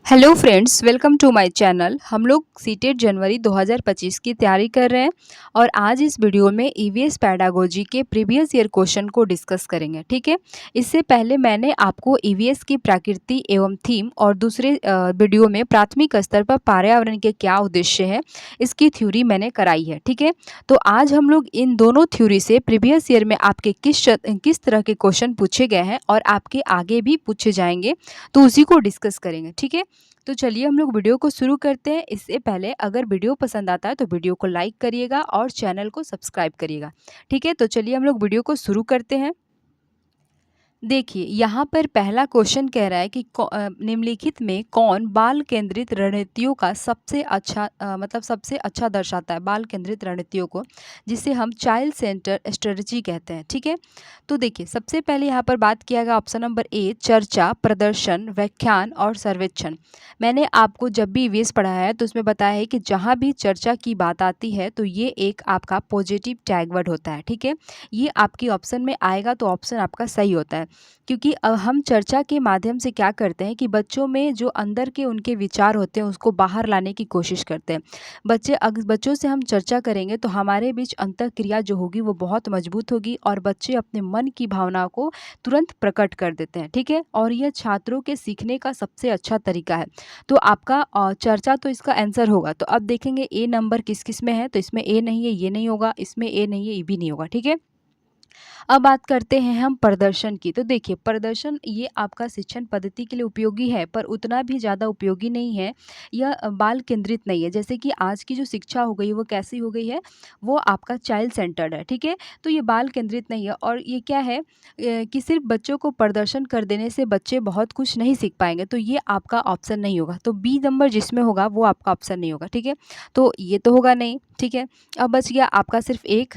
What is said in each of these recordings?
Hello friends, welcome to my channel. हम लोग CTET जनवरी 2025 की तैयारी कर रहे हैं और आज इस वीडियो में ईवीएस पेडागोजी के प्रीवियस ईयर क्वेश्चन को डिस्कस करेंगे। ठीक है। इससे पहले मैंने आपको ईवीएस की प्रकृति एवं थीम और दूसरे वीडियो में प्राथमिक स्तर पर पर्यावरण के क्या उद्देश्य है इसकी थ्योरी मैंने कराई है। ठीक है। तो आज हम लोग इन दोनों थ्योरी से प्रीवियस ईयर में आपके किस तरह के क्वेश्चन पूछे गए हैं और आपके आगे भी पूछे जाएंगे, तो उसी को डिस्कस करेंगे। ठीक है। तो चलिए हम लोग वीडियो को शुरू करते हैं। इससे पहले अगर वीडियो पसंद आता है तो वीडियो को लाइक करिएगा और चैनल को सब्सक्राइब करिएगा। ठीक है। तो चलिए हम लोग वीडियो को शुरू करते हैं। देखिए यहाँ पर पहला क्वेश्चन कह रहा है कि निम्नलिखित में कौन बाल केंद्रित रणनीतियों का सबसे अच्छा सबसे अच्छा दर्शाता है बाल केंद्रित रणनीतियों को, जिसे हम चाइल्ड सेंटर स्ट्रेटजी कहते हैं। ठीक है। तो देखिए सबसे पहले यहाँ पर बात किया गया ऑप्शन नंबर ए, चर्चा, प्रदर्शन, व्याख्यान और सर्वेक्षण। मैंने आपको जब भी ईवीएस पढ़ाया है तो उसमें बताया है कि जहाँ भी चर्चा की बात आती है तो ये एक आपका पॉजिटिव टैग वर्ड होता है। ठीक है। ये आपकी ऑप्शन में आएगा तो ऑप्शन आपका सही होता है, क्योंकि हम चर्चा के माध्यम से क्या करते हैं कि बच्चों में जो अंदर के उनके विचार होते हैं उसको बाहर लाने की कोशिश करते हैं। बच्चों से हम चर्चा करेंगे तो हमारे बीच अंतःक्रिया जो होगी वो बहुत मजबूत होगी और बच्चे अपने मन की भावना को तुरंत प्रकट कर देते हैं। ठीक है। और यह छात्रों के सीखने का सबसे अच्छा तरीका है। तो आपका चर्चा तो इसका आंसर होगा। तो अब देखेंगे ए नंबर किस किस में है, तो इसमें ए नहीं है, ये नहीं होगा, इसमें ए नहीं है, ये भी नहीं होगा। ठीक है। अब बात करते हैं हम प्रदर्शन की। तो देखिए प्रदर्शन ये आपका शिक्षण पद्धति के लिए उपयोगी है, पर उतना भी ज़्यादा उपयोगी नहीं है। यह बाल केंद्रित नहीं है। जैसे कि आज की जो शिक्षा हो गई वो कैसी हो गई है, वो आपका चाइल्ड सेंटर्ड है। ठीक है। तो ये बाल केंद्रित नहीं है और ये क्या है कि सिर्फ बच्चों को प्रदर्शन कर देने से बच्चे बहुत कुछ नहीं सीख पाएंगे। तो ये आपका ऑप्शन नहीं होगा। तो बी नंबर जिसमें होगा वो आपका ऑप्शन नहीं होगा। ठीक है। तो ये तो होगा नहीं। ठीक है। अब बच गया आपका सिर्फ एक।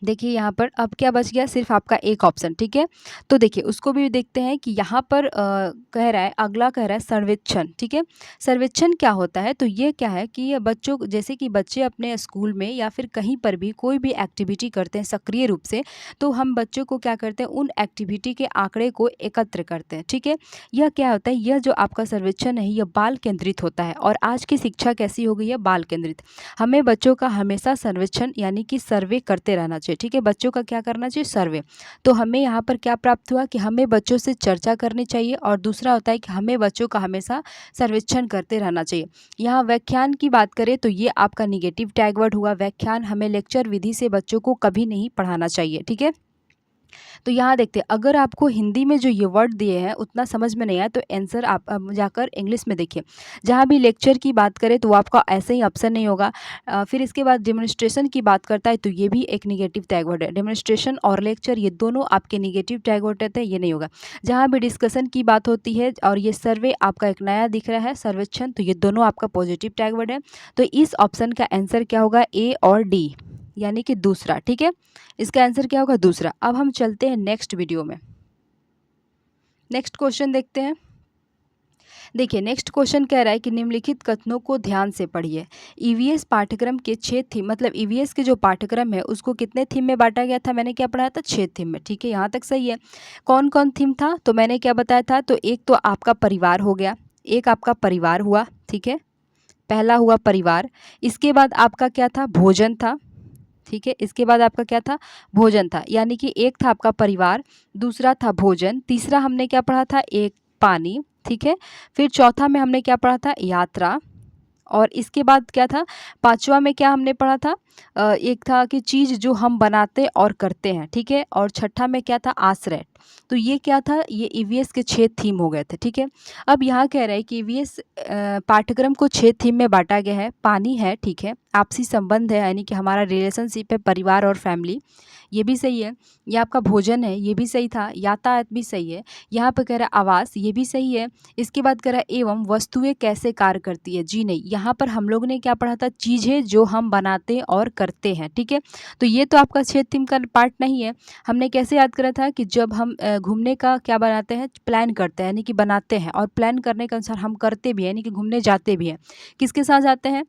देखिए यहाँ पर अब क्या बच गया, सिर्फ आपका एक ऑप्शन। ठीक है। तो देखिए उसको भी देखते हैं कि यहाँ पर कह रहा है, अगला कह रहा है सर्वेक्षण। ठीक है। सर्वेक्षण क्या होता है, तो ये क्या है कि ये बच्चों जैसे कि बच्चे अपने स्कूल में या फिर कहीं पर भी कोई भी एक्टिविटी करते हैं सक्रिय रूप से, तो हम बच्चों को क्या करते हैं, उन एक्टिविटी के आंकड़े को एकत्र करते हैं। ठीक है। यह क्या होता है, यह जो आपका सर्वेक्षण है यह बाल केंद्रित होता है और आज की शिक्षा कैसी हो गई है, बाल केंद्रित। हमें बच्चों का हमेशा सर्वेक्षण यानी कि सर्वे करते रहना चाहिए। ठीक है। बच्चों का क्या करना चाहिए, सर्वे। तो हमें यहाँ पर क्या प्राप्त हुआ कि हमें बच्चों से चर्चा करनी चाहिए और दूसरा होता है कि हमें बच्चों का हमेशा सर्वेक्षण करते रहना चाहिए। यहाँ व्याख्यान की बात करें तो ये आपका निगेटिव टैग वर्ड हुआ। व्याख्यान, हमें लेक्चर विधि से बच्चों को कभी नहीं पढ़ाना चाहिए। ठीक है। तो यहाँ देखते हैं, अगर आपको हिंदी में जो ये वर्ड दिए हैं उतना समझ में नहीं आया तो आंसर आप जाकर इंग्लिश में देखिए। जहाँ भी लेक्चर की बात करें तो वो आपका ऐसे ही ऑप्शन नहीं होगा। फिर इसके बाद डेमोन्स्ट्रेशन की बात करता है तो ये भी एक निगेटिव टैग वर्ड है। डेमोन्स्ट्रेशन और लेक्चर ये दोनों आपके निगेटिव टैग वर्ड रहते हैं, ये नहीं होगा। जहाँ भी डिस्कशन की बात होती है और ये सर्वे आपका एक नया दिख रहा है सर्वेक्षण, तो ये दोनों आपका पॉजिटिव टैग वर्ड है। तो इस ऑप्शन का आंसर क्या होगा, ए और डी, यानी कि दूसरा। ठीक है। इसका आंसर क्या होगा, दूसरा। अब हम चलते हैं नेक्स्ट वीडियो में। नेक्स्ट क्वेश्चन देखते हैं। देखिए नेक्स्ट क्वेश्चन कह रहा है कि निम्नलिखित कथनों को ध्यान से पढ़िए। ईवीएस पाठ्यक्रम के 6 थीम, मतलब ईवीएस के जो पाठ्यक्रम है उसको कितने थीम में बांटा गया था, मैंने क्या पढ़ाया था, 6 थीम में। ठीक है। यहाँ तक सही है। कौन कौन थीम था, तो मैंने क्या बताया था, तो एक तो आपका परिवार हो गया, एक आपका परिवार हुआ। ठीक है। पहला हुआ परिवार। इसके बाद आपका क्या था, भोजन था। ठीक है। इसके बाद आपका क्या था, भोजन था। यानी कि एक था आपका परिवार, दूसरा था भोजन, तीसरा हमने क्या पढ़ा था, एक पानी। ठीक है। फिर चौथा में हमने क्या पढ़ा था, यात्रा। और इसके बाद क्या था, पांचवा में क्या हमने पढ़ा था, एक था कि चीज़ जो हम बनाते और करते हैं। ठीक है। और छठा में क्या था, आश्रय। तो ये क्या था, ये ईवीएस के 6 थीम हो गए थे। ठीक है। अब यहाँ कह रहे हैं कि ईवीएस पाठ्यक्रम को 6 थीम में बांटा गया है। पानी है, ठीक है, आपसी संबंध है यानी कि हमारा रिलेशनशिप है परिवार और फैमिली, ये भी सही है। ये आपका भोजन है, ये भी सही था। यातायात भी सही है। यहाँ पे कह रहा है आवास, ये भी सही है। इसके बाद कह रहा है एवं वस्तुएं कैसे कार्य करती है, जी नहीं। यहाँ पर हम लोग ने क्या पढ़ा था, चीज़ें जो हम बनाते और करते हैं। ठीक है। तो ये तो आपका 6 थीम का पार्ट नहीं है। हमने कैसे याद करा था कि जब हम घूमने का क्या बनाते हैं, प्लान करते हैं यानी कि बनाते हैं, और प्लान करने के अनुसार हम करते भी हैं यानी कि घूमने जाते भी हैं। किसके साथ जाते हैं,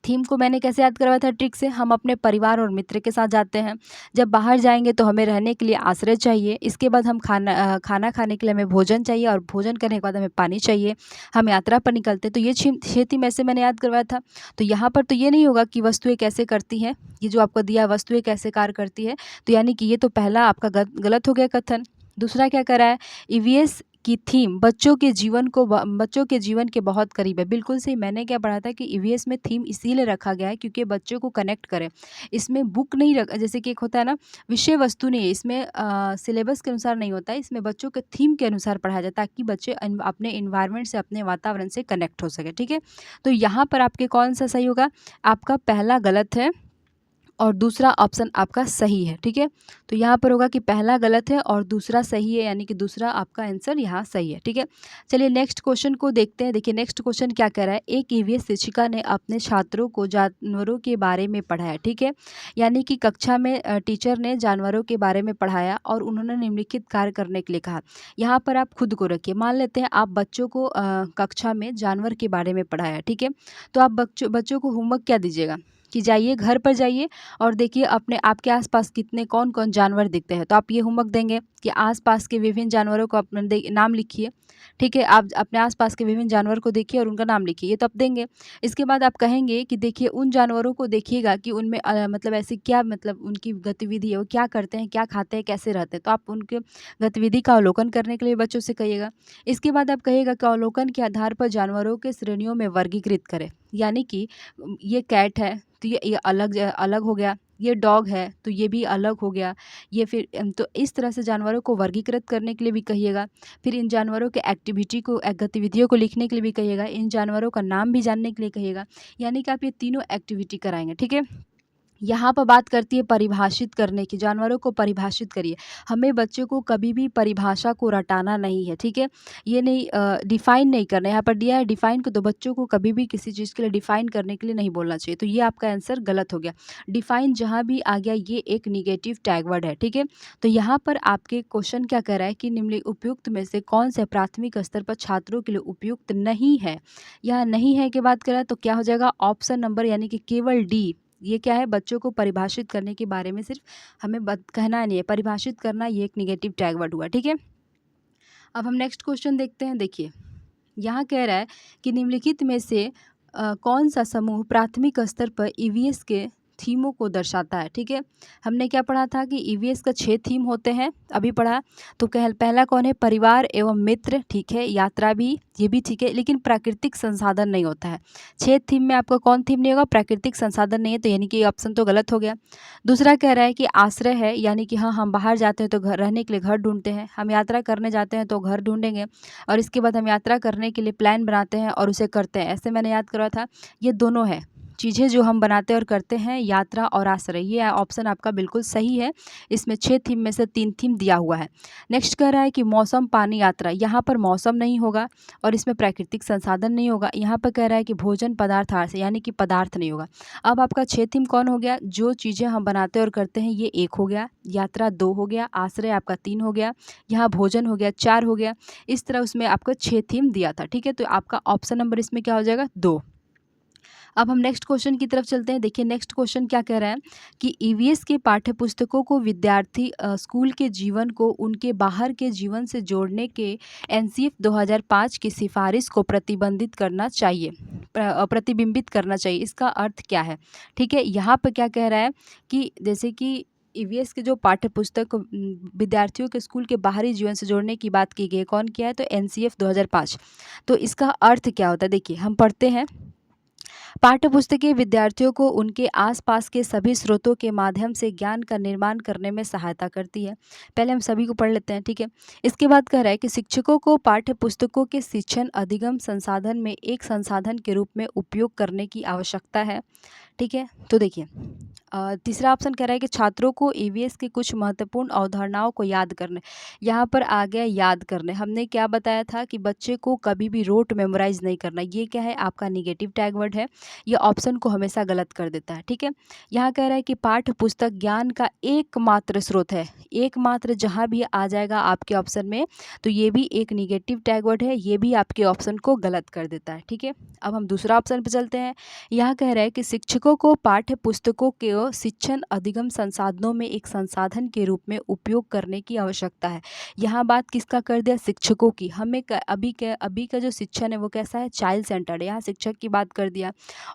थीम को मैंने कैसे याद करवाया था ट्रिक से, हम अपने परिवार और मित्र के साथ जाते हैं। जब बाहर जाएँगे तो हमें रहने के लिए आश्रय चाहिए। इसके बाद हम खाना खाने के लिए हमें भोजन चाहिए और भोजन करने के बाद हमें पानी चाहिए। हम यात्रा पर निकलते हैं, तो ये 6 थीम ऐसे मैंने याद करवाया था। तो यहाँ पर तो ये नहीं होगा कि वस्तुएँ कैसे करती हैं, ये जो आपको दिया है वस्तुएँ कैसे कार्य करती है, तो यानी कि ये तो पहला आपका गलत हो गया कथन। दूसरा क्या करा है, ईवीएस की थीम बच्चों के जीवन के बहुत करीब है। बिल्कुल सही, मैंने क्या पढ़ा था कि ईवीएस में थीम इसीलिए रखा गया है क्योंकि बच्चों को कनेक्ट करे। इसमें बुक नहीं रख, जैसे कि एक होता है ना, विषय वस्तु नहीं है इसमें, सिलेबस के अनुसार नहीं होता है, इसमें बच्चों के थीम के अनुसार पढ़ाया जाता है ताकि बच्चे अपने इन्वायरमेंट से, अपने वातावरण से कनेक्ट हो सके। ठीक है, तो यहाँ पर आपके कौन सा सही होगा, आपका पहला गलत है और दूसरा ऑप्शन आपका सही है। ठीक है, तो यहाँ पर होगा कि पहला गलत है और दूसरा सही है, यानी कि दूसरा आपका आंसर यहाँ सही है। ठीक है, चलिए नेक्स्ट क्वेश्चन को देखते हैं। देखिए नेक्स्ट क्वेश्चन क्या कह रहा है, एक ईवीएस शिक्षिका ने अपने छात्रों को जानवरों के बारे में पढ़ाया। ठीक है, यानी कि कक्षा में टीचर ने जानवरों के बारे में पढ़ाया और उन्होंने निम्नलिखित कार्य करने के लिए कहा। यहाँ पर आप खुद को रखिए, मान लेते हैं आप बच्चों को कक्षा में जानवर के बारे में पढ़ाया। ठीक है, तो आप बच्चों को होमवर्क क्या दीजिएगा कि जाइए घर पर जाइए और देखिए अपने आपके आसपास कितने कौन कौन जानवर दिखते हैं। तो आप ये होमवर्क देंगे कि आसपास के विभिन्न जानवरों को अपने नाम लिखिए। ठीक है, आप अपने आसपास के विभिन्न जानवर को देखिए और उनका नाम लिखिए, ये तो आप देंगे। इसके बाद आप कहेंगे कि देखिए उन जानवरों को देखिएगा कि उनमें मतलब ऐसे क्या, मतलब उनकी गतिविधि है, वो क्या करते हैं, क्या खाते हैं, कैसे रहते हैं। तो आप उनके गतिविधि का अवलोकन करने के लिए बच्चों से कहिएगा। इसके बाद आप कहिएगा कि अवलोकन के आधार पर जानवरों के श्रेणियों में वर्गीकृत करें। यानी कि ये कैट है तो ये अलग अलग हो गया, ये डॉग है तो ये भी अलग हो गया, ये फिर तो इस तरह से जानवरों को वर्गीकृत करने के लिए भी कहिएगा। फिर इन जानवरों के एक्टिविटी को गतिविधियों को लिखने के लिए भी कहिएगा, इन जानवरों का नाम भी जानने के लिए कहिएगा। यानी कि आप ये तीनों एक्टिविटी कराएंगे। ठीक है, यहाँ पर बात करती है परिभाषित करने की, जानवरों को परिभाषित करिए। हमें बच्चों को कभी भी परिभाषा को रटाना नहीं है। ठीक है, ये नहीं डिफ़ाइन नहीं करना है। यहाँ पर दिया है डिफ़ाइन को, तो बच्चों को कभी भी किसी चीज़ के लिए डिफ़ाइन करने के लिए नहीं बोलना चाहिए। तो ये आपका आंसर गलत हो गया। डिफ़ाइन जहाँ भी आ गया ये एक निगेटिव टैग वर्ड है। ठीक है, तो यहाँ पर आपके क्वेश्चन क्या कह रहा है कि निम्नलिखित उपयुक्त में से कौन से प्राथमिक स्तर पर छात्रों के लिए उपयुक्त नहीं है। यहाँ नहीं है की बात कर रहा है तो क्या हो जाएगा, ऑप्शन नंबर यानी कि केवल डी। ये क्या है, बच्चों को परिभाषित करने के बारे में सिर्फ हमें कहना नहीं है, परिभाषित करना ये एक निगेटिव टैग वर्ड हुआ। ठीक है, अब हम नेक्स्ट क्वेश्चन देखते हैं। देखिए यहाँ कह रहा है कि निम्नलिखित में से कौन सा समूह प्राथमिक स्तर पर ईवीएस के थीमों को दर्शाता है। ठीक है, हमने क्या पढ़ा था कि ईवीएस का 6 थीम होते हैं, अभी पढ़ा। तो पहला कौन है, परिवार एवं मित्र। ठीक है, यात्रा भी, ये भी ठीक है, लेकिन प्राकृतिक संसाधन नहीं होता है। 6 थीम में आपका कौन थीम नहीं होगा, प्राकृतिक संसाधन नहीं है, तो यानी कि ऑप्शन तो गलत हो गया। दूसरा कह रहा है कि आश्रय है, यानी कि हाँ हम बाहर जाते हैं तो घर रहने के लिए घर ढूंढते हैं, हम यात्रा करने जाते हैं तो घर ढूंढेंगे, और इसके बाद हम यात्रा करने के लिए प्लान बनाते हैं और उसे करते हैं। ऐसे मैंने याद करा था, ये दोनों है चीज़ें जो हम बनाते और करते हैं, यात्रा और आश्रय। ये ऑप्शन आपका बिल्कुल सही है, इसमें 6 थीम में से 3 थीम दिया हुआ है। नेक्स्ट कह रहा है कि मौसम, पानी, यात्रा। यहाँ पर मौसम नहीं होगा और इसमें प्राकृतिक संसाधन नहीं होगा। यहाँ पर कह रहा है कि भोजन, पदार्थ, आश्रय, यानी कि पदार्थ नहीं होगा। अब आपका 6 थीम कौन हो गया, जो चीज़ें हम बनाते और करते हैं ये 1 हो गया, यात्रा 2 हो गया, आश्रय आपका 3 हो गया, यहाँ भोजन हो गया 4 हो गया। इस तरह उसमें आपको 6 थीम दिया था। ठीक है, तो आपका ऑप्शन नंबर इसमें क्या हो जाएगा, 2। अब हम नेक्स्ट क्वेश्चन की तरफ चलते हैं। देखिए नेक्स्ट क्वेश्चन क्या कह रहा है कि ईवीएस के पाठ्य पुस्तकों को विद्यार्थी स्कूल के जीवन को उनके बाहर के जीवन से जोड़ने के एनसीएफ 2005 की सिफारिश को प्रतिबिंबित करना चाहिए। इसका अर्थ क्या है। ठीक है, यहाँ पर क्या कह रहा है कि जैसे कि ईवीएस के जो पाठ्य पुस्तक विद्यार्थियों के स्कूल के बाहरी जीवन से जोड़ने की बात की गई है, कौन किया है, तो एनसीएफ 2005। तो इसका अर्थ क्या होता है, देखिए हम पढ़ते हैं, पाठ्यपुस्तकें विद्यार्थियों को उनके आसपास के सभी स्रोतों के माध्यम से ज्ञान का निर्माण करने में सहायता करती है। पहले हम सभी को पढ़ लेते हैं। ठीक है, इसके बाद कह रहा है कि शिक्षकों को पाठ्यपुस्तकों के शिक्षण अधिगम संसाधन में एक संसाधन के रूप में उपयोग करने की आवश्यकता है। ठीक है, तो देखिए तीसरा ऑप्शन कह रहा है कि छात्रों को ईवीएस की कुछ महत्वपूर्ण अवधारणाओं को याद करने। यहाँ पर आ गया याद करने। हमने क्या बताया था कि बच्चे को कभी भी रोट मेमोराइज नहीं करना। ये क्या है, आपका निगेटिव टैग वर्ड है। ये ऑप्शन को हमेशा गलत कर देता है, ठीक है। यहाँ कह रहा है कि पाठ्य पुस्तक ज्ञान का एकमात्र स्रोत है। एकमात्र जहाँ भी आ जाएगा आपके ऑप्शन में तो ये भी एक निगेटिव टैग वर्ड है, ये भी आपके ऑप्शन को गलत कर देता है, ठीक है। अब हम दूसरा ऑप्शन पर चलते हैं। यह कह रहा है कि शिक्षकों को पाठ्य पुस्तकों के शिक्षण अधिगम संसाधनों में एक संसाधन के रूप में उपयोग करने की आवश्यकता है। यहाँ बात किसका कर दिया, शिक्षकों की। हमें अभी का जो शिक्षण है वो कैसा है, चाइल्ड सेंटर्ड है। यहाँ शिक्षक की बात कर दिया।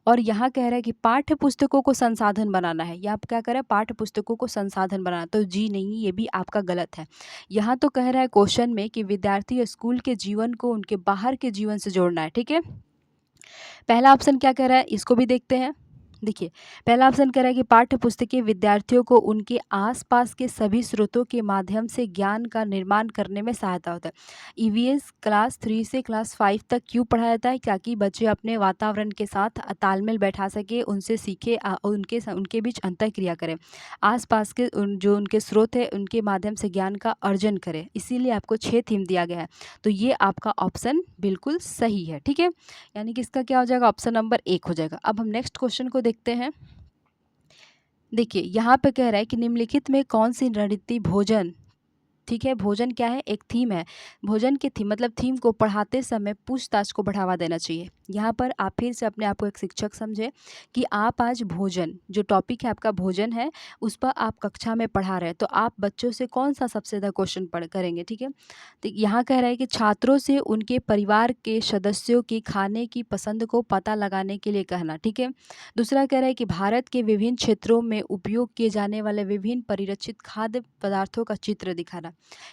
और यहाँ कह रहा है कि पाठ्य पुस्तकों को संसाधन बनाना है। यहाँ क्या कर रहा है, पाठ्य पुस्तकों को संसाधन बनाना, तो जी नहीं, ये भी आपका गलत है। यहाँ तो कह रहा है क्वेश्चन में कि विद्यार्थी स्कूल के जीवन को उनके बाहर के जीवन से जोड़ना है, ठीक है। पहला ऑप्शन क्या कह रहा है, इसको भी देखते हैं। देखिए, पहला ऑप्शन कह रहा है कि पाठ्य पुस्तकें विद्यार्थियों को उनके आसपास के सभी स्रोतों के माध्यम से ज्ञान का निर्माण करने में सहायता होता है। ईवीएस क्लास 3 से क्लास 5 तक क्यों पढ़ाया जाता है, ताकि बच्चे अपने वातावरण के साथ तालमेल बैठा सके, उनसे सीखे, उनके बीच अंतःक्रिया करें, आसपास के जो उनके स्रोत है उनके माध्यम से ज्ञान का अर्जन करें। इसीलिए आपको 6 थीम दिया गया है। तो ये आपका ऑप्शन बिल्कुल सही है, ठीक है। यानी कि इसका क्या हो जाएगा, ऑप्शन नंबर 1 हो जाएगा। अब हम नेक्स्ट क्वेश्चन को देखते हैं। देखिए, यहाँ पे कह रहा है कि निम्नलिखित में कौन सी रणनीति भोजन, ठीक है, भोजन क्या है, एक थीम है। भोजन की थीम मतलब थीम को पढ़ाते समय पूछताछ को बढ़ावा देना चाहिए। यहाँ पर आप फिर से अपने आप को एक शिक्षक समझे कि आप आज भोजन, जो टॉपिक है आपका भोजन है, उस पर आप कक्षा में पढ़ा रहे हैं, तो आप बच्चों से कौन सा सबसे ज़्यादा क्वेश्चन पढ़ करेंगे, ठीक है। तो यहाँ कह रहा है कि छात्रों से उनके परिवार के सदस्यों की खाने की पसंद को पता लगाने के लिए कहना, ठीक है। दूसरा कह रहा है कि भारत के विभिन्न क्षेत्रों में उपयोग किए जाने वाले विभिन्न परिरक्षित खाद्य पदार्थों का चित्र दिखाना।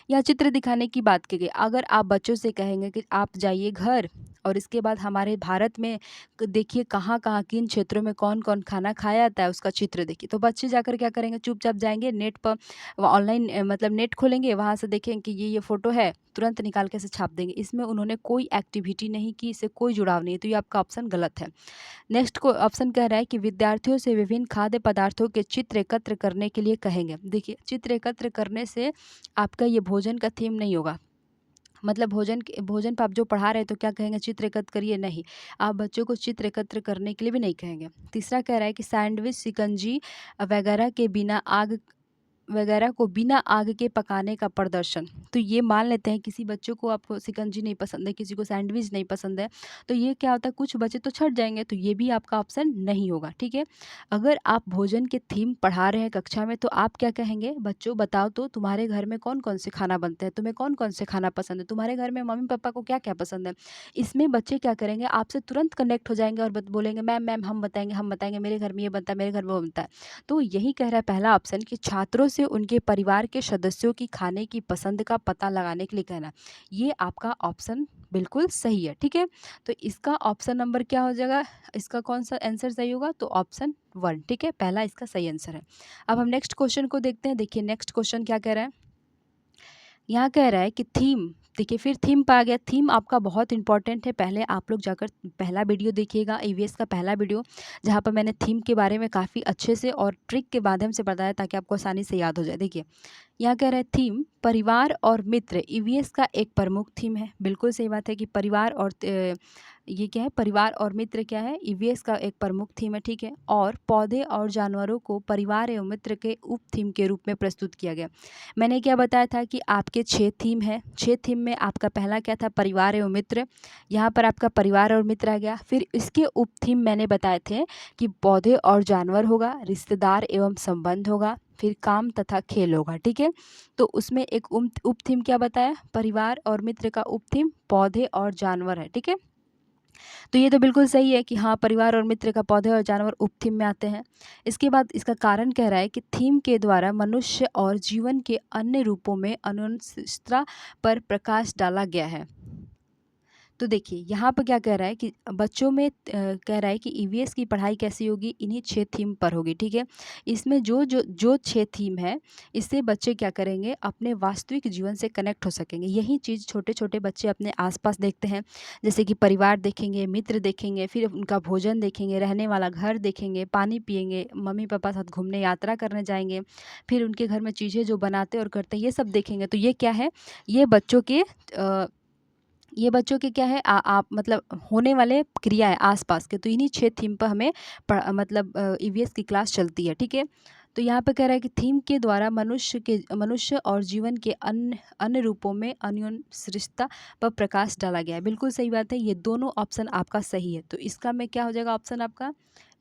यह चित्र दिखाने की बात की गई। अगर आप बच्चों से कहेंगे कि आप जाइए घर और इसके बाद हमारे भारत में देखिए कहाँ कहाँ किन क्षेत्रों में कौन कौन खाना खाया जाता है, उसका चित्र देखिए, तो बच्चे जाकर क्या करेंगे, चुपचाप जाएंगे नेट पर, ऑनलाइन मतलब नेट खोलेंगे, वहाँ से देखेंगे कि ये फ़ोटो है, तुरंत निकाल के से छाप देंगे। इसमें उन्होंने कोई एक्टिविटी नहीं की, इससे कोई जुड़ाव नहीं है, तो ये आपका ऑप्शन गलत है। नेक्स्ट को ऑप्शन कह रहा है कि विद्यार्थियों से विभिन्न खाद्य पदार्थों के चित्र एकत्र करने के लिए कहेंगे। देखिए, चित्र एकत्र करने से आपका ये भोजन का थीम नहीं होगा। मतलब भोजन पर आप जो पढ़ा रहे हैं तो क्या कहेंगे, चित्र एकत्र करिए, नहीं, आप बच्चों को चित्र एकत्र करने के लिए भी नहीं कहेंगे। तीसरा कह रहा है कि सैंडविच, शिकंजी वगैरह के बिना आग वगैरह को बिना आग के पकाने का प्रदर्शन। तो ये मान लेते हैं किसी बच्चों को आपको शिकंजी नहीं पसंद है, किसी को सैंडविच नहीं पसंद है, तो ये क्या होता है, कुछ बच्चे तो छट जाएंगे, तो ये भी आपका ऑप्शन नहीं होगा, ठीक है। अगर आप भोजन के थीम पढ़ा रहे हैं कक्षा में, तो आप क्या कहेंगे, बच्चों बताओ तो तुम्हारे घर में कौन कौन से खाना बनते हैं, तुम्हें कौन कौन से खाना पसंद है, तुम्हारे घर में मम्मी पापा को क्या क्या पसंद है। इसमें बच्चे क्या करेंगे, आपसे तुरंत कनेक्ट हो जाएंगे और बोलेंगे मैम मैम हम बताएंगे, मेरे घर में ये बनता है, मेरे घर में वो बनता है। तो यही कह रहा है पहला ऑप्शन कि छात्रों से उनके परिवार के सदस्यों की खाने की पसंद का पता लगाने के लिए कहना। ये आपका ऑप्शन बिल्कुल सही है, ठीक है। तो इसका ऑप्शन नंबर क्या हो जाएगा, इसका कौन सा आंसर सही होगा, तो ऑप्शन 1, ठीक है, पहला इसका सही आंसर है। अब हम नेक्स्ट क्वेश्चन को देखते हैं। देखिए, नेक्स्ट क्वेश्चन क्या कह रहा है, यहाँ कह रहा है कि थीम, देखिए फिर थीम पे आ गया। थीम आपका बहुत इंपॉर्टेंट है, पहले आप लोग जाकर पहला वीडियो देखिएगा, ईवीएस का पहला वीडियो, जहाँ पर मैंने थीम के बारे में काफ़ी अच्छे से और ट्रिक के माध्यम से बताया ताकि आपको आसानी से याद हो जाए। देखिए, यहाँ कह रहा है थीम परिवार और मित्र ईवीएस का एक प्रमुख थीम है। बिल्कुल सही बात है कि परिवार और ये क्या है, परिवार और मित्र क्या है, ईवीएस का एक प्रमुख थीम है, ठीक है। और पौधे और जानवरों को परिवार एवं मित्र के उप थीम के रूप में प्रस्तुत किया गया। मैंने क्या बताया था कि आपके 6 थीम है, 6 थीम में आपका पहला क्या था, परिवार एवं मित्र। यहाँ पर आपका परिवार और मित्र आ गया। फिर इसके उप थीम मैंने बताए थे कि पौधे और जानवर होगा, रिश्तेदार एवं संबंध होगा, फिर काम तथा खेल होगा, ठीक है। तो उसमें एक उप थीम क्या बताया, परिवार और मित्र का उप थीम पौधे और जानवर है, ठीक है। तो ये तो बिल्कुल सही है कि हाँ, परिवार और मित्र का पौधे और जानवर उप थीम में आते हैं। इसके बाद इसका कारण कह रहा है कि थीम के द्वारा मनुष्य और जीवन के अन्य रूपों में अनुशंसता पर प्रकाश डाला गया है। तो देखिए यहाँ पर क्या कह रहा है कि बच्चों में कह रहा है कि ईवीएस की पढ़ाई कैसी होगी, इन्हीं 6 थीम पर होगी, ठीक है। इसमें जो 6 थीम है, इससे बच्चे क्या करेंगे, अपने वास्तविक जीवन से कनेक्ट हो सकेंगे। यही चीज़ छोटे छोटे बच्चे अपने आसपास देखते हैं, जैसे कि परिवार देखेंगे, मित्र देखेंगे, फिर उनका भोजन देखेंगे, रहने वाला घर देखेंगे, पानी पिएंगे, मम्मी पापा साथ घूमने यात्रा करने जाएंगे, फिर उनके घर में चीज़ें जो बनाते और करते हैं ये सब देखेंगे। तो ये क्या है, ये बच्चों के ये बच्चों के क्या है, आप मतलब होने वाले क्रिया है आसपास के। तो इन्हीं 6 थीम पर हमें मतलब ईवीएस की क्लास चलती है, ठीक है। तो यहाँ पे कह रहा है कि थीम के द्वारा मनुष्य और जीवन के अन्य अन्य रूपों में अन्योन्याश्रितता पर प्रकाश डाला गया है। बिल्कुल सही बात है, ये दोनों ऑप्शन आपका सही है। तो इसका में क्या हो जाएगा ऑप्शन आपका,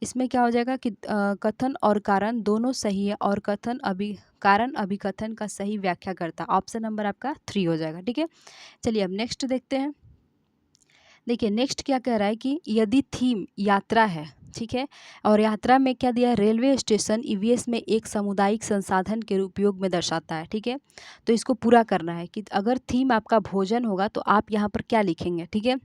इसमें क्या हो जाएगा कि कथन और कारण दोनों सही है, और कारण अभिकथन का सही व्याख्या करता। ऑप्शन नंबर आपका 3 हो जाएगा, ठीक है। चलिए अब नेक्स्ट देखते हैं। देखिए नेक्स्ट क्या कह रहा है कि यदि थीम यात्रा है, ठीक है, और यात्रा में क्या दिया है, रेलवे स्टेशन ईवीएस में एक सामुदायिक संसाधन के उपयोग में दर्शाता है, ठीक है। तो इसको पूरा करना है कि अगर थीम आपका भोजन होगा तो आप यहाँ पर क्या लिखेंगे, ठीक है।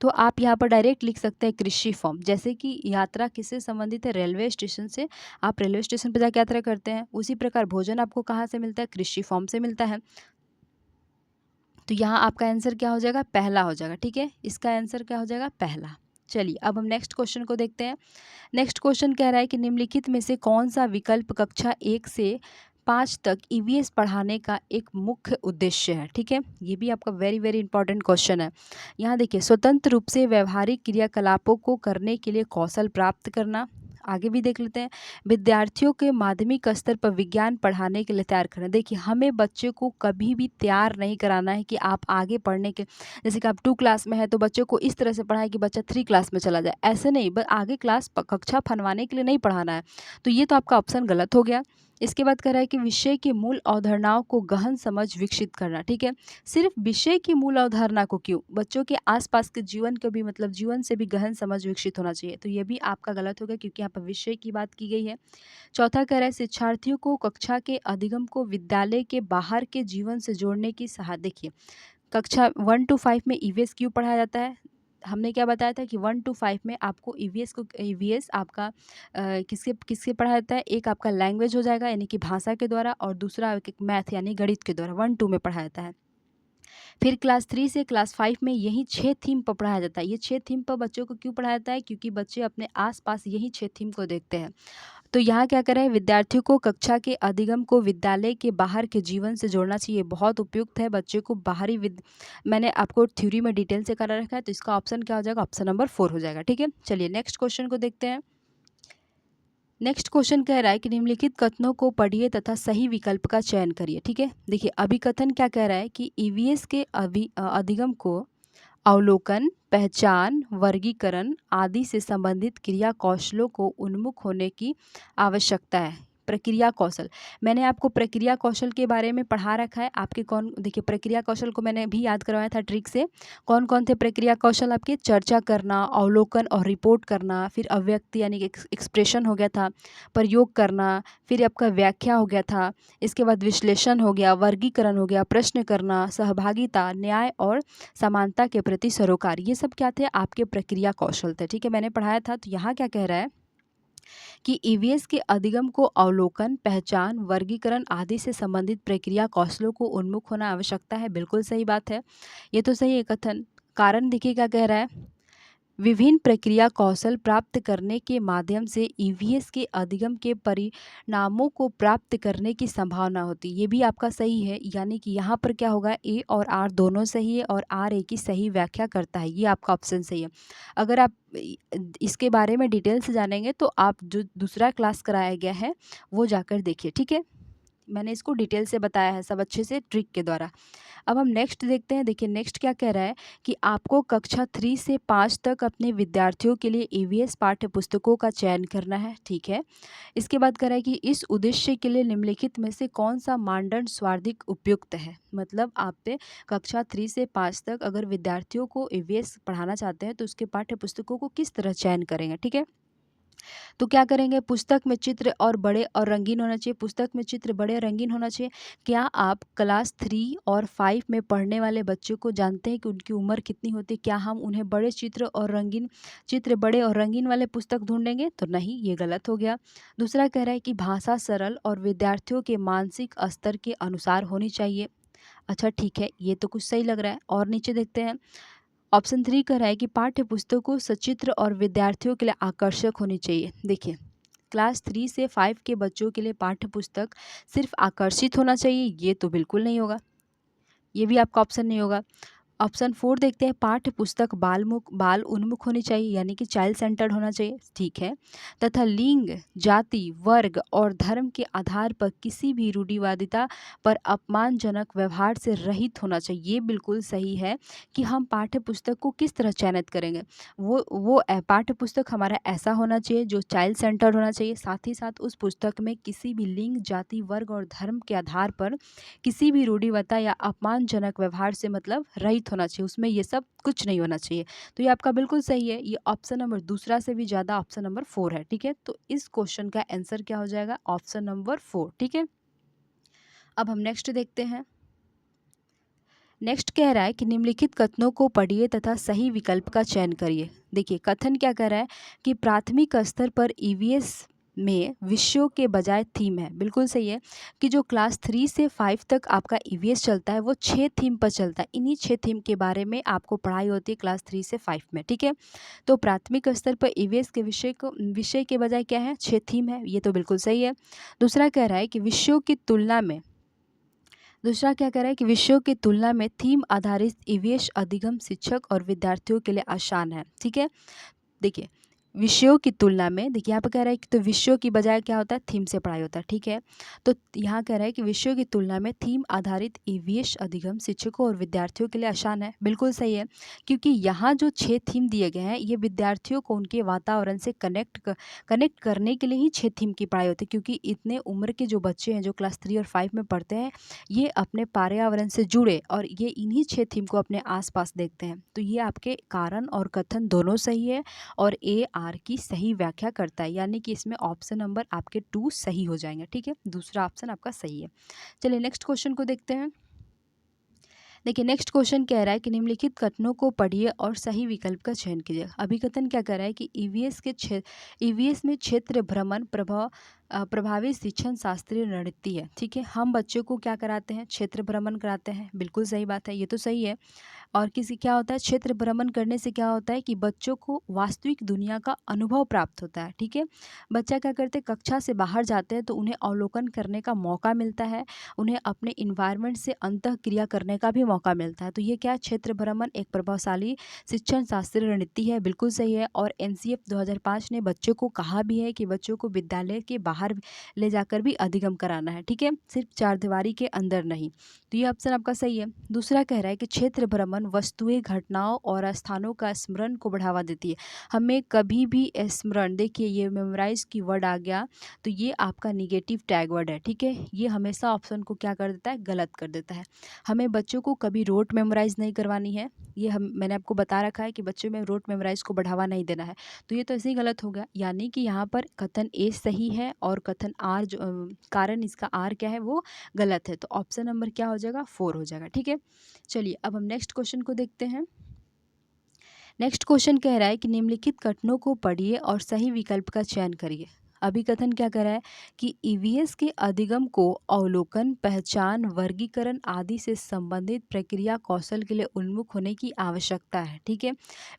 तो आप यहाँ पर डायरेक्ट लिख सकते हैं कृषि फॉर्म, जैसे कि यात्रा किससे संबंधित है, रेलवे स्टेशन से। आप रेलवे स्टेशन पर जाकर यात्रा करते हैं, उसी प्रकार भोजन आपको कहाँ से मिलता है, कृषि फॉर्म से मिलता है। तो यहाँ आपका आंसर क्या हो जाएगा, पहला हो जाएगा, ठीक है। इसका आंसर क्या हो जाएगा, पहला। चलिए अब हम नेक्स्ट क्वेश्चन को देखते हैं। नेक्स्ट क्वेश्चन कह रहा है कि निम्नलिखित में से कौन सा विकल्प कक्षा 1 से 5 तक ईवीएस पढ़ाने का एक मुख्य उद्देश्य है, ठीक है। ये भी आपका वेरी वेरी इंपॉर्टेंट क्वेश्चन है। यहाँ देखिए, स्वतंत्र रूप से व्यवहारिक क्रियाकलापों को करने के लिए कौशल प्राप्त करना। आगे भी देख लेते हैं, विद्यार्थियों के माध्यमिक स्तर पर विज्ञान पढ़ाने के लिए तैयार करना। देखिए हमें बच्चे को कभी भी तैयार नहीं कराना है कि आप आगे पढ़ने के, जैसे कि आप 2 क्लास में है तो बच्चों को इस तरह से पढ़ाएं कि बच्चा 3 क्लास में चला जाए, ऐसे नहीं, बस आगे कक्षा फनवाने के लिए नहीं पढ़ाना है। तो ये तो आपका ऑप्शन गलत हो गया। इसके बाद कह रहा है कि विषय की मूल अवधारणाओं को गहन समझ विकसित करना, ठीक है। सिर्फ विषय की मूल अवधारणा को क्यों, बच्चों के आसपास के जीवन को भी, मतलब जीवन से भी गहन समझ विकसित होना चाहिए। तो ये भी आपका गलत हो गया, क्योंकि यहाँ पर विषय की बात की गई है। चौथा कह रहा है शिक्षार्थियों को कक्षा के अधिगम को विद्यालय के बाहर के जीवन से जोड़ने की सहायता। देखिए कक्षा 1 to 5 में ईवीएस क्यों पढ़ाया जाता है, हमने क्या बताया था कि 1 to 5 में आपको ईवीएस आपका किसके किसके पढ़ाया जाता है, एक आपका लैंग्वेज हो जाएगा यानी कि भाषा के द्वारा, और दूसरा एक मैथ यानी गणित के द्वारा 1 2 में पढ़ाया जाता है। फिर क्लास 3 से क्लास 5 में यही 6 थीम पर पढ़ाया जाता है। ये 6 थीम पर बच्चों को क्यों पढ़ाया जाता है, क्योंकि बच्चे अपने आसपास यही 6 थीम को देखते हैं। तो यहाँ क्या करें, विद्यार्थियों को कक्षा के अधिगम को विद्यालय के बाहर के जीवन से जोड़ना चाहिए। बहुत उपयुक्त है बच्चे को बाहरी मैंने आपको थ्योरी में डिटेल से करा रखा है, तो इसका ऑप्शन क्या हो जाएगा, ऑप्शन नंबर 4 हो जाएगा, ठीक है। चलिए नेक्स्ट क्वेश्चन को देखते हैं। नेक्स्ट क्वेश्चन कह रहा है कि निम्नलिखित कथनों को पढ़िए तथा सही विकल्प का चयन करिए, ठीक है। देखिए अभिकथन क्या कह रहा है कि ईवीएस के अधिगम को अवलोकन, पहचान, वर्गीकरण आदि से संबंधित क्रिया कौशलों को उन्मुख होने की आवश्यकता है। प्रक्रिया कौशल, मैंने आपको प्रक्रिया कौशल के बारे में पढ़ा रखा है। आपके कौन, देखिए प्रक्रिया कौशल को मैंने भी याद करवाया था ट्रिक से। कौन कौन थे प्रक्रिया कौशल आपके, चर्चा करना, अवलोकन और रिपोर्ट करना, फिर अभिव्यक्ति यानी कि एक्सप्रेशन हो गया था, प्रयोग करना, फिर आपका व्याख्या हो गया था, इसके बाद विश्लेषण हो गया, वर्गीकरण हो गया, प्रश्न करना, सहभागिता, न्याय और समानता के प्रति सरोकार। ये सब क्या थे, आपके प्रक्रिया कौशल थे, ठीक है, मैंने पढ़ाया था। तो यहाँ क्या कह रहा है कि ईवीएस के अधिगम को अवलोकन, पहचान, वर्गीकरण आदि से संबंधित प्रक्रिया कौशलों को उन्मुख होना आवश्यकता है। बिल्कुल सही बात है, ये तो सही है कथन। कारण देखिए क्या कह रहा है, विभिन्न प्रक्रिया कौशल प्राप्त करने के माध्यम से ईवीएस के अधिगम के परिणामों को प्राप्त करने की संभावना होती है। ये भी आपका सही है, यानी कि यहाँ पर क्या होगा, ए और आर दोनों सही है, और आर ए की सही व्याख्या करता है। ये आपका ऑप्शन सही है। अगर आप इसके बारे में डिटेल से जानेंगे तो आप जो दूसरा क्लास कराया गया है वो जाकर देखिए, ठीक है। मैंने इसको डिटेल से बताया है सब अच्छे से ट्रिक के द्वारा। अब हम नेक्स्ट देखते हैं। देखिए नेक्स्ट क्या कह रहा है कि आपको कक्षा 3 से 5 तक अपने विद्यार्थियों के लिए ईवीएस पाठ्य पुस्तकों का चयन करना है, ठीक है। इसके बाद कह रहा है कि इस उद्देश्य के लिए निम्नलिखित में से कौन सा मानदंड सर्वाधिक उपयुक्त है। मतलब आप पे कक्षा 3 से 5 तक अगर विद्यार्थियों को ईवीएस पढ़ाना चाहते हैं तो उसके पाठ्य पुस्तकों को किस तरह चयन करेंगे, ठीक है। तो क्या करेंगे, पुस्तक में चित्र और बड़े और रंगीन होना चाहिए, पुस्तक में चित्र बड़े और रंगीन होना चाहिए। क्या आप क्लास 3 और 5 में पढ़ने वाले बच्चों को जानते हैं कि उनकी उम्र कितनी होती है? क्या हम उन्हें बड़े चित्र और रंगीन चित्र बड़े और रंगीन वाले पुस्तक ढूँढेंगे? तो नहीं, ये गलत हो गया। दूसरा कह रहा है कि भाषा सरल और विद्यार्थियों के मानसिक स्तर के अनुसार होनी चाहिए। अच्छा ठीक है, ये तो कुछ सही लग रहा है। और नीचे देखते हैं, ऑप्शन 3 कह रहा है कि पाठ्य पुस्तकों सचित्र और विद्यार्थियों के लिए आकर्षक होनी चाहिए। देखिए, क्लास 3 से 5 के बच्चों के लिए पाठ्य पुस्तक सिर्फ आकर्षित होना चाहिए, ये तो बिल्कुल नहीं होगा, ये भी आपका ऑप्शन नहीं होगा। ऑप्शन 4 देखते हैं, पाठ्य पुस्तक बाल उन्मुख होनी चाहिए, यानी कि चाइल्ड सेंटर्ड होना चाहिए, ठीक है। तथा लिंग, जाति, वर्ग और धर्म के आधार पर किसी भी रूढ़िवादिता पर अपमानजनक व्यवहार से रहित होना चाहिए, ये बिल्कुल सही है। कि हम पाठ्य पुस्तक को किस तरह चयनित करेंगे, पाठ्य पुस्तक हमारा ऐसा होना चाहिए जो चाइल्ड सेंटर्ड होना चाहिए, साथ ही साथ उस पुस्तक में किसी भी लिंग, जाति, वर्ग और धर्म के आधार पर किसी भी रूढ़िवादिता या अपमानजनक व्यवहार से मतलब रहित होना चाहिए, उसमें ये सब कुछ नहीं होना चाहिए। तो ये आपका बिल्कुल सही है, ये ऑप्शन नंबर दूसरा से भी ज़्यादा ऑप्शन नंबर 4 है, ठीक है। तो इस क्वेश्चन का आंसर क्या हो जाएगा, ऑप्शन नंबर 4, ठीक है। अब हम नेक्स्ट देखते हैं। नेक्स्ट कह रहा है कि निम्नलिखित कथनों को पढ़िए तथा सही विकल्प का चयन करिए। देखिए, कथन क्या कह रहा है कि प्राथमिक स्तर पर ईवीएस में विषयों के बजाय थीम है, बिल्कुल सही है। कि जो क्लास 3 से 5 तक आपका ईवीएस चलता है वो 6 थीम पर चलता है, इन्हीं 6 थीम के बारे में आपको पढ़ाई होती है क्लास 3 से 5 में, ठीक है। तो प्राथमिक स्तर पर ईवीएस के विषय के बजाय क्या है, 6 थीम है, ये तो बिल्कुल सही है। दूसरा कह रहा है कि विषयों की तुलना में दूसरा क्या कह रहा है कि विषयों की तुलना में थीम आधारित ईवीएस अधिगम शिक्षक और विद्यार्थियों के लिए आसान है, ठीक है। देखिए, विषयों की तुलना में, देखिए यहाँ पे कह रहा है कि तो विषयों की बजाय क्या होता है, थीम से पढ़ाई होता है, ठीक है। तो यहाँ कह रहा है कि विषयों की तुलना में थीम आधारित ईवीएस अधिगम शिक्षकों और विद्यार्थियों के लिए आसान है, बिल्कुल सही है। क्योंकि यहाँ जो 6 थीम दिए गए हैं ये विद्यार्थियों को उनके वातावरण से कनेक्ट करने के लिए ही 6 थीम की पढ़ाई होती है। क्योंकि इतने उम्र के जो बच्चे हैं जो क्लास 3 और 5 में पढ़ते हैं, ये अपने पर्यावरण से जुड़े और ये इन्हीं 6 थीम को अपने आसपास देखते हैं। तो ये आपके कारण और कथन दोनों सही है और ए आर की सही व्याख्या करता है, यानी कि इसमें ऑप्शन नंबर आपके 2 सही हो जाएंगे, ठीक है। दूसरा ऑप्शन आपका सही है। चलिए नेक्स्ट क्वेश्चन को देखते हैं। देखिए, नेक्स्ट क्वेश्चन कह रहा है कि निम्नलिखित कथनों को पढ़िए और सही विकल्प का चयन कीजिए। अभिकथन क्या कह रहा है कि ईवीएस में क्षेत्र भ्रमण प्रभावी शिक्षण शास्त्रीय रणनीति है, ठीक है। हम बच्चों को क्या कराते हैं, क्षेत्र भ्रमण कराते हैं, बिल्कुल सही बात है, ये तो सही है। और किसी क्या होता है, क्षेत्र भ्रमण करने से क्या होता है कि बच्चों को वास्तविक दुनिया का अनुभव प्राप्त होता है, ठीक है। बच्चा क्या करते हैं, कक्षा से बाहर जाते हैं तो उन्हें अवलोकन करने का मौका मिलता है, उन्हें अपने इन्वायरमेंट से अंतःक्रिया करने का भी मौका मिलता है। तो ये क्या, क्षेत्र भ्रमण एक प्रभावशाली शिक्षण शास्त्रीय रणनीति है, बिल्कुल सही है। और एनसीएफ 2005 ने बच्चों को कहा भी है कि बच्चों को विद्यालय के बाहर ले जाकर भी अधिगम कराना है, ठीक है, सिर्फ चारदीवारी के अंदर नहीं। तो ये ऑप्शन आपका सही है। दूसरा कह रहा है कि क्षेत्र भ्रमण वस्तुएं, घटनाओं और स्थानों का स्मरण को बढ़ावा देती है। हमें कभी भी स्मरण, देखिए ये मेमोराइज की वर्ड आ गया तो ये आपका निगेटिव टैग वर्ड है, ठीक है। ये हमेशा ऑप्शन को क्या कर देता है, गलत कर देता है। हमें बच्चों को कभी रोट मेमोराइज नहीं करवानी है, ये मैंने आपको बता रखा है कि बच्चों में रोट मेमोराइज को बढ़ावा नहीं देना है। तो ये तो ऐसे ही गलत हो गया, यानी कि यहाँ पर कथन ए सही है और कथन आर जो कारण इसका आर क्या है वो गलत है। तो ऑप्शन नंबर क्या हो जाएगा, 4 हो जाएगा, ठीक है। चलिए अब हम नेक्स्ट क्वेश्चन को देखते हैं। नेक्स्ट क्वेश्चन कह रहा है कि निम्नलिखित कथनों को पढ़िए और सही विकल्प का चयन करिए। अभिकथन क्या कर रहा है कि ईवीएस के अधिगम को अवलोकन, पहचान, वर्गीकरण आदि से संबंधित प्रक्रिया कौशल के लिए उन्मुख होने की आवश्यकता है, ठीक है,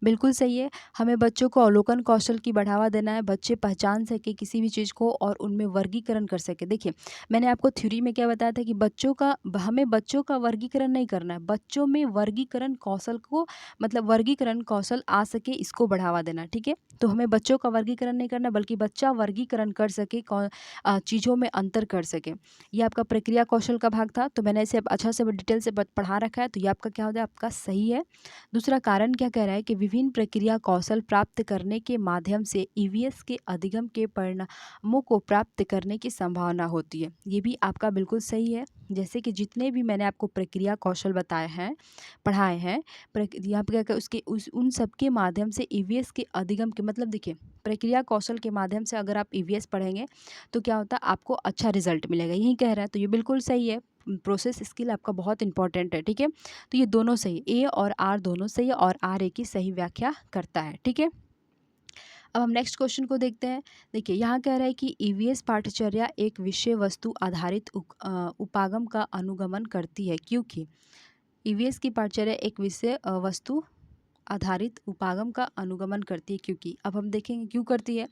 बिल्कुल सही है। हमें बच्चों को अवलोकन कौशल की बढ़ावा देना है, बच्चे पहचान सके किसी भी चीज़ को और उनमें वर्गीकरण कर सके। देखिए, मैंने आपको थ्योरी में क्या बताया था कि हमें बच्चों का वर्गीकरण नहीं करना है, बच्चों में वर्गीकरण कौशल को मतलब वर्गीकरण कौशल आ सके इसको बढ़ावा देना, ठीक है। तो हमें बच्चों का वर्गीकरण नहीं करना बल्कि बच्चा वर्गीकरण कर सके, चीज़ों में अंतर कर सके। ये आपका प्रक्रिया कौशल का भाग था, तो मैंने इसे अब अच्छा से डिटेल से पढ़ा रखा है, तो ये आपका क्या हो जाए, आपका सही है। दूसरा कारण क्या कह रहा है कि विभिन्न प्रक्रिया कौशल प्राप्त करने के माध्यम से ईवीएस के अधिगम के परिणामों को प्राप्त करने की संभावना होती है, ये भी आपका बिल्कुल सही है। जैसे कि जितने भी मैंने आपको प्रक्रिया कौशल बताए हैं, पढ़ाए हैं, यहाँ पे क्या उसके उन सब के माध्यम से ईवीएस के अधिगम के मतलब देखिए प्रक्रिया कौशल के माध्यम से अगर आप ईवीएस पढ़ेंगे तो क्या होता है, आपको अच्छा रिजल्ट मिलेगा, यही कह रहा है। तो ये बिल्कुल सही है, प्रोसेस स्किल आपका बहुत इंपॉर्टेंट है, ठीक है। तो ये दोनों सही, ए और आर दोनों सही है, और आर ए की सही व्याख्या करता है, ठीक है। अब हम नेक्स्ट क्वेश्चन को देखते हैं। देखिए यहाँ कह रहा है कि ईवीएस पाठ्यचर्या एक विषय वस्तु आधारित उपागम का अनुगमन करती है, क्योंकि ईवीएस की पाठ्यचर्या एक विषय वस्तु आधारित उपागम का अनुगमन करती है, क्योंकि अब हम देखेंगे क्यों करती है।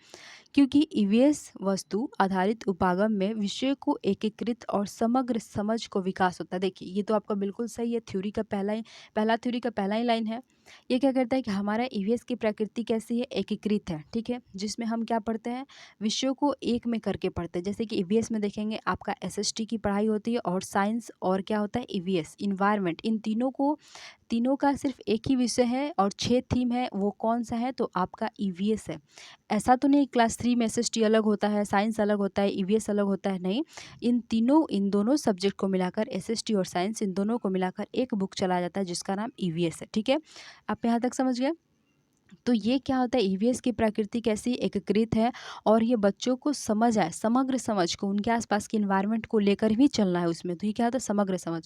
क्योंकि ईवीएस वस्तु आधारित उपागम में विषय को एकीकृत और समग्र समझ को विकास होता है। देखिए ये तो आपका बिल्कुल सही है, थ्योरी का पहला थ्योरी का पहला ही लाइन है। ये क्या करता है कि हमारा ईवीएस की प्रकृति कैसी है, एकीकृत है, ठीक है, जिसमें हम क्या पढ़ते हैं, विषयों को एक में करके पढ़ते हैं। जैसे कि ईवीएस में देखेंगे आपका एसएसटी की पढ़ाई होती है, और साइंस और क्या होता है ईवीएस इन्वायरमेंट, इन तीनों का सिर्फ एक ही विषय है और 6 थीम है, वो कौन सा है, तो आपका ईवीएस है। ऐसा तो नहीं क्लास 3 में एसएसटी अलग होता है, साइंस अलग होता है, ईवीएस अलग होता है, नहीं। इन दोनों सब्जेक्ट को मिलाकर, एसएसटी और साइंस, इन दोनों को मिलाकर एक बुक चलाया जाता है जिसका नाम ईवीएस है, ठीक है। आप यहाँ तक समझ गए। तो ये क्या होता है, ईवीएस की प्रकृति कैसी एकीकृत है, और ये बच्चों को समझ आए, समग्र समझ को, उनके आसपास के इन्वायरमेंट को लेकर भी चलना है उसमें। तो ये क्या होता है, समग्र समझ।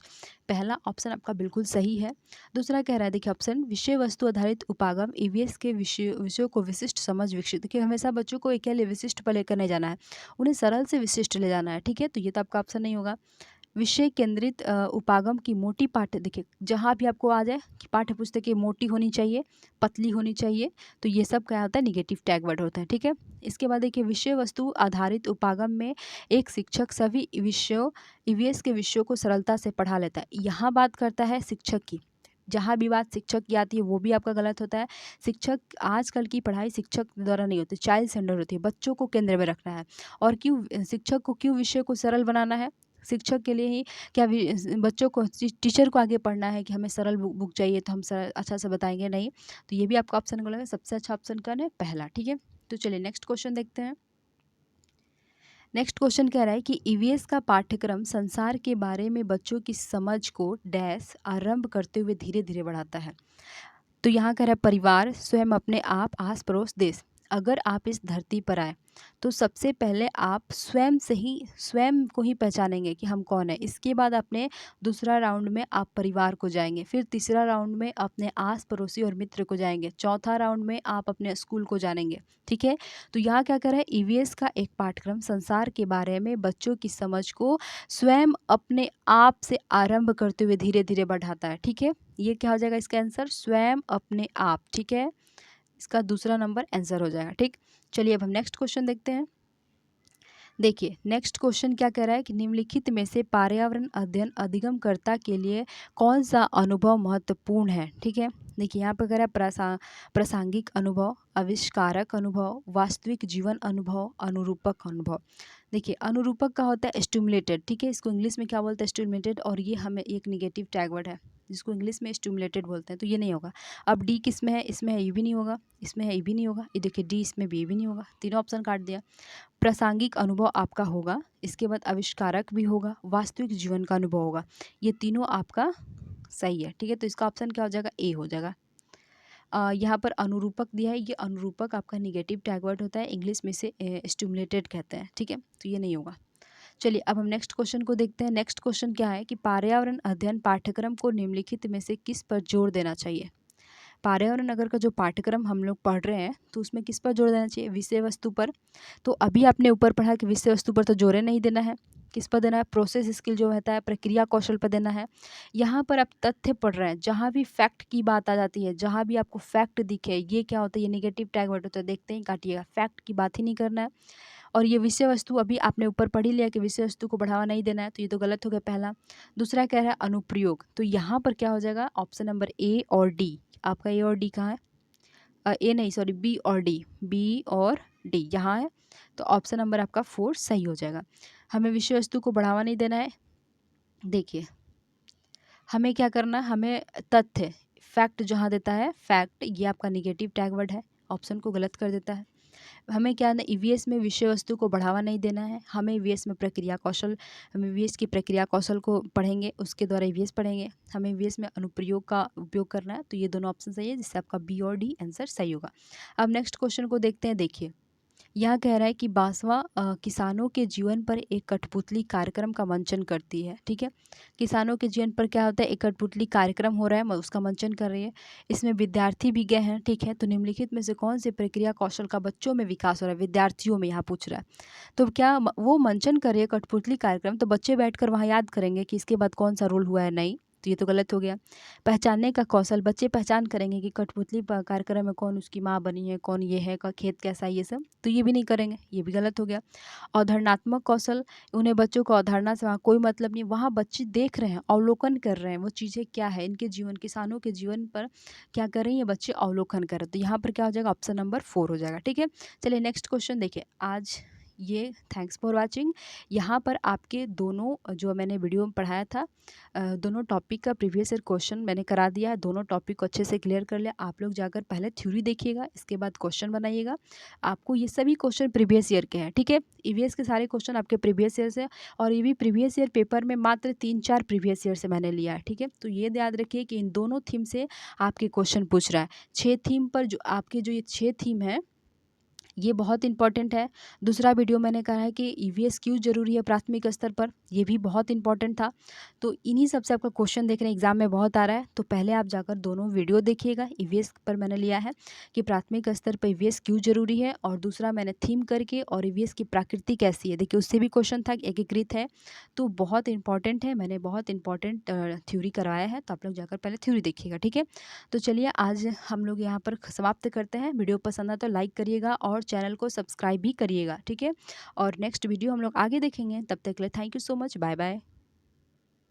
पहला ऑप्शन आपका बिल्कुल सही है। दूसरा कह रहा है, देखिए ऑप्शन विषय वस्तु आधारित उपागम ईवीएस के विषयों को विशिष्ट समझ विकसित, देखिए हमेशा बच्चों को एक विशिष्ट पर लेकर नहीं जाना है, उन्हें सरल से विशिष्ट ले जाना है, ठीक है। तो ये तो आपका ऑप्शन नहीं होगा। विषय केंद्रित उपागम की मोटी पाठ्य, देखिए जहाँ भी आपको आ जाए कि पाठ्य पुस्तकें मोटी होनी चाहिए, पतली होनी चाहिए, तो ये सब क्या होता है, निगेटिव टैग वर्ड होता है, ठीक है। इसके बाद देखिए विषय वस्तु आधारित उपागम में एक शिक्षक सभी विषयों ईवीएस के विषयों को सरलता से पढ़ा लेता है। यहाँ बात करता है शिक्षक की, जहाँ भी बात शिक्षक की आती है वो भी आपका गलत होता है। शिक्षक, आजकल की पढ़ाई शिक्षक द्वारा नहीं होती, चाइल्ड सेंटर होती है, बच्चों को केंद्र में रखना है। और क्यों शिक्षक को क्यों विषय को सरल बनाना है, शिक्षक के लिए ही क्या बच्चों को, टीचर को आगे पढ़ना है कि हमें सरल बुक चाहिए तो हम सरल अच्छा से बताएंगे, नहीं। तो ये भी आपका ऑप्शन गलत है, सबसे अच्छा ऑप्शन कौन है, पहला, ठीक है। तो चलिए नेक्स्ट क्वेश्चन देखते हैं। नेक्स्ट क्वेश्चन कह रहा है कि ईवीएस का पाठ्यक्रम संसार के बारे में बच्चों की समझ को डैश आरंभ करते हुए धीरे धीरे बढ़ाता है। तो यहाँ कह रहा है परिवार, स्वयं, अपने आप, आस पड़ोस, देश। अगर आप इस धरती पर आए तो सबसे पहले आप स्वयं को ही पहचानेंगे कि हम कौन है। इसके बाद अपने दूसरा राउंड में आप परिवार को जाएंगे, फिर तीसरा राउंड में अपने आस पड़ोसी और मित्र को जाएंगे, चौथा राउंड में आप अपने स्कूल को जानेंगे, ठीक है। तो यहाँ क्या कर रहा है, ईवीएस का एक पाठ्यक्रम संसार के बारे में बच्चों की समझ को स्वयं अपने आप से आरंभ करते हुए धीरे धीरे बढ़ाता है, ठीक है। ये क्या हो जाएगा इसका आंसर, स्वयं अपने आप, ठीक है। इसका दूसरा नंबर आंसर हो जाएगा, ठीक। चलिए अब हम नेक्स्ट क्वेश्चन देखते हैं। देखिए नेक्स्ट क्वेश्चन क्या कह रहा है कि निम्नलिखित में से पर्यावरण अध्ययन अधिगमकर्ता के लिए कौन सा अनुभव महत्वपूर्ण है, ठीक है। देखिए यहाँ पर कह रहा है प्रासंगिक अनुभव, आविष्कारक अनुभव, वास्तविक जीवन अनुभव, अनुरूपक अनुभव। देखिए अनुरूपक का होता है स्टिमुलेटेड, ठीक है, इसको इंग्लिश में क्या बोलते हैं, स्टिमुलेटेड, और ये हमें एक निगेटिव टैग वर्ड है जिसको इंग्लिश में स्टिमुलेटेड बोलते हैं, तो ये नहीं होगा। अब डी किस में है, इसमें है, ये भी नहीं होगा, इसमें है, ये भी नहीं होगा, ये देखिए डी इसमें भी, ये भी नहीं होगा, तीनों ऑप्शन काट दिया। प्रासंगिक अनुभव आपका होगा, इसके बाद आविष्कारक भी होगा, वास्तविक जीवन का अनुभव होगा, ये तीनों आपका सही है, ठीक है। तो इसका ऑप्शन क्या हो जाएगा, ए हो जाएगा। यहाँ पर अनुरूपक दिया है, ये अनुरूपक आपका निगेटिव टैग वर्ड होता है, इंग्लिश में से स्टिमुलेटेड कहते हैं, ठीक है, तो ये नहीं होगा। चलिए अब हम नेक्स्ट क्वेश्चन को देखते हैं। नेक्स्ट क्वेश्चन क्या है कि पर्यावरण अध्ययन पाठ्यक्रम को निम्नलिखित में से किस पर जोर देना चाहिए। पर्यावरण अगर का जो पाठ्यक्रम हम लोग पढ़ रहे हैं तो उसमें किस पर जोर देना चाहिए, विषय वस्तु पर। तो अभी आपने ऊपर पढ़ा कि विषय वस्तु पर तो जोर नहीं देना है, किस पर देना है, प्रोसेस स्किल जो रहता है, प्रक्रिया कौशल पर देना है। यहाँ पर आप तथ्य पढ़ रहे हैं, जहाँ भी फैक्ट की बात आ जाती है, जहाँ भी आपको फैक्ट दिखे, ये क्या होता है, ये नेगेटिव टैग वर्ड होता है, देखते ही काटिएगा, फैक्ट की बात ही नहीं करना है। और ये विषय वस्तु अभी आपने ऊपर पढ़ ही लिया कि विषय वस्तु को बढ़ावा नहीं देना है, तो ये तो गलत हो गया पहला। दूसरा कह रहा है अनुप्रयोग, तो यहाँ पर क्या हो जाएगा, ऑप्शन नंबर ए और डी। आपका ए और डी कहाँ है, ए नहीं सॉरी, बी और डी यहाँ है, तो ऑप्शन नंबर आपका 4 सही हो जाएगा। हमें विषय वस्तु को बढ़ावा नहीं देना है। देखिए हमें क्या करना है, हमें तथ्य, फैक्ट जहाँ देता है, फैक्ट, ये आपका निगेटिव टैग वर्ड है, ऑप्शन को गलत कर देता है। हमें क्या ना ईवीएस में विषय वस्तु को बढ़ावा नहीं देना है, हमें ईवीएस में प्रक्रिया कौशल, हम ईवीएस की प्रक्रिया कौशल को पढ़ेंगे, उसके द्वारा ईवीएस पढ़ेंगे, हमें ईवीएस में अनुप्रयोग का उपयोग करना है। तो ये दोनों ऑप्शन सही है, जिससे आपका बी और डी आंसर सही होगा। अब नेक्स्ट क्वेश्चन को देखते हैं। देखिए यहाँ कह रहा है कि बांसवा किसानों के जीवन पर एक कठपुतली कार्यक्रम का मंचन करती है। ठीक है, किसानों के जीवन पर क्या होता है, एक कठपुतली कार्यक्रम हो रहा है, उसका मंचन कर रही है। इसमें विद्यार्थी भी गए हैं। ठीक है, तो निम्नलिखित में से कौन से प्रक्रिया कौशल का बच्चों में विकास हो रहा है, विद्यार्थियों में यहाँ पूछ रहा है। तो क्या वो मंचन कर रही है कठपुतली कार्यक्रम, तो बच्चे बैठकर वहाँ याद करेंगे कि इसके बाद कौन सा रोल हुआ है, नहीं, तो ये तो गलत हो गया। पहचानने का कौशल, बच्चे पहचान करेंगे कि कठपुतली कार्यक्रम में कौन उसकी माँ बनी है, कौन ये है, का खेत कैसा है, ये सब, तो ये भी नहीं करेंगे, ये भी गलत हो गया। अवधारणात्मक कौशल, उन्हें बच्चों को अवधारणा से वहाँ कोई मतलब नहीं, वहाँ बच्चे देख रहे हैं, अवलोकन कर रहे हैं, वो चीज़ें क्या है इनके जीवन, किसानों के जीवन पर क्या कर रही हैं बच्चे, अवलोकन कर रहे हैं। तो यहाँ पर क्या हो जाएगा, ऑप्शन नंबर 4 हो जाएगा। ठीक है, चलिए नेक्स्ट क्वेश्चन देखिए। आज ये थैंक्स फॉर वाचिंग। यहाँ पर आपके दोनों जो मैंने वीडियो में पढ़ाया था, दोनों टॉपिक का प्रीवियस ईयर क्वेश्चन मैंने करा दिया है, दोनों टॉपिक को अच्छे से क्लियर कर लिया। आप लोग जाकर पहले थ्योरी देखिएगा, इसके बाद क्वेश्चन बनाइएगा। आपको ये सभी क्वेश्चन प्रीवियस ईयर के हैं। ठीक है, ईवीएस के सारे क्वेश्चन आपके प्रीवियस ईयर से, और ये भी प्रीवियस ईयर पेपर में मात्र 3-4 प्रीवियस ईयर से मैंने लिया है। ठीक है, तो ये याद रखिए कि इन दोनों थीम से आपके क्वेश्चन पूछ रहा है। 6 थीम पर जो आपके जो ये 6 थीम है, ये बहुत इंपॉर्टेंट है। दूसरा वीडियो मैंने कहा है कि ईवीएस क्यों ज़रूरी है प्राथमिक स्तर पर, ये भी बहुत इंपॉर्टेंट था। तो इन्हीं सब से आपका क्वेश्चन देखने एग्जाम में बहुत आ रहा है, तो पहले आप जाकर दोनों वीडियो देखिएगा। ईवीएस पर मैंने लिया है कि प्राथमिक स्तर पर ईवीएस क्यों ज़रूरी है, और दूसरा मैंने थीम करके और ईवीएस की प्रकृति कैसी है, देखिए उससे भी क्वेश्चन था, एकीकृत है, तो बहुत इंपॉर्टेंट है। मैंने बहुत इंपॉर्टेंट थ्योरी करवाया है, तो आप लोग जाकर पहले थ्योरी देखिएगा। ठीक है, तो चलिए आज हम लोग यहाँ पर समाप्त करते हैं। वीडियो पसंद आए तो लाइक करिएगा और चैनल को सब्सक्राइब भी करिएगा। ठीक है, और नेक्स्ट वीडियो हम लोग आगे देखेंगे। तब तक के लिए thank you so much, bye bye.